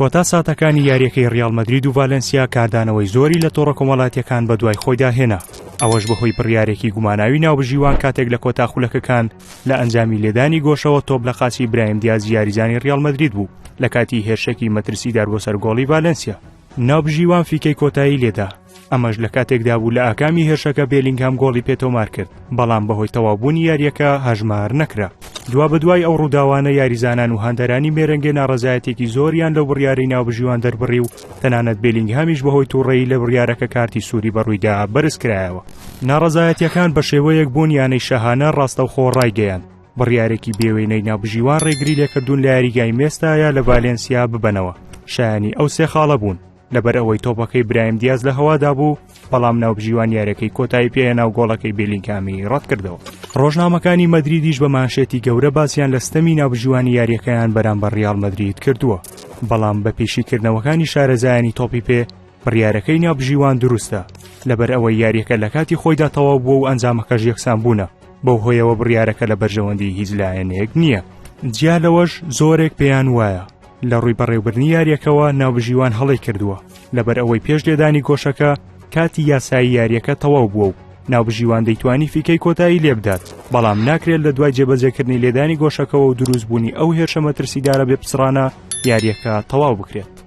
کۆتا ساتەکانی یاریەکەی ڕیال مەدرید و ڤالێنسیا کاردانەوەی زۆری لە تۆڕە کۆمەڵایەتیەکان بە دوای خۆیدا هێنا. ئەوەش بەهۆی بڕیارێکی گوماناوی ناوبژیوان کاتێک لە کۆتا خولەکەکان لە ئەنجامی لێدانی گۆشەوە تۆپ لە قاچی براهیم دیاز یاریزانی ڕیال مەدرید بوو لە کاتی هێرشێکی مەترسیدار بۆ سەر گۆڵی ڤالێنسیا. ناوبژیوان فیکەی کۆتایی لێدا، ئەمەش لە کاتێکدا بوو لە ئاکامی هێرشەکە بێلینگهام گۆڵی پێتۆمار کرد، بەڵام بەهۆی تەواوبوونی یاریەکە هەژمار نەکرا. دوا بەدوای ئەو ڕووداوانە یاریزانان و هاندەرانی مێرەنگێ ناڕەزایەتێکی زۆریان لەو بڕیارەی ناوبژیوان دەربڕی و تەنانەت بێلینگهامیش بەهۆی تووڕەیی لە بڕیارەکە کارتی سووری بەڕوویدا بەرز کرایەوە. ناڕەزایەتیەکان بە شێوەیەک بوونیانەی شەهانە ڕاستەوخۆ ڕایگەیاند. بڕیارێکی بێوێنەی ناوبژیوان ڕێگری لێکردوون لە یاریگای مێستایە لە ڤالێنسیا ببەنەوە. شایانی ئەو سێ خاڵە بوون، لەبەر ئەوەی تۆپەکەی براهیم دیاز لە هەوادا بوو، بەڵام ناوبژیوان یاریەکەی کۆتایی پێهێنا و گۆڵەکەی بێلینگهامی ڕەت کردەوە. ڕۆژنامەکانی مەدریدیش بە مانشێتی گەورە باسییان لە ستەمی ناوبژیوانی یاریەکەیان بەرامبەر ڕیال مەدرید کردووە، بەڵام بە پێشیکردنەوەکانی شارەزایانی تۆپی پێ بڕیارەکەی ناوبژیوان دروستە، لەبەر ئەوەی یاریەکە لە کاتی خۆیدا تەواو بووە و ئەنجامەکەش یەکسان بوونە، بەو هۆیەوە بڕیارەکە لە بەرژەوەندی هیچ لایەنێک نییە. جیا لەوەش زۆرێک پێیان وایە لە ڕووی بەڕێوەبردنی یاریەکەوە ناوبژیوان هەڵی کردووە، لەبەر ئەوەی پێش لێدانی گۆشەکە کاتی یاسایی یاریەکە تەواو بووە و ناوبژیوان دەیتوانی فیکەی کۆتایی لێبدات، بەڵام ناکرێت لە دوای جێبەجێکردنی لێدانی گۆشەکەەوە و دروستبوونی ئەو هێرشە مەترسیدارە بێ پچڕانە یاریەکە تەواو بکرێت.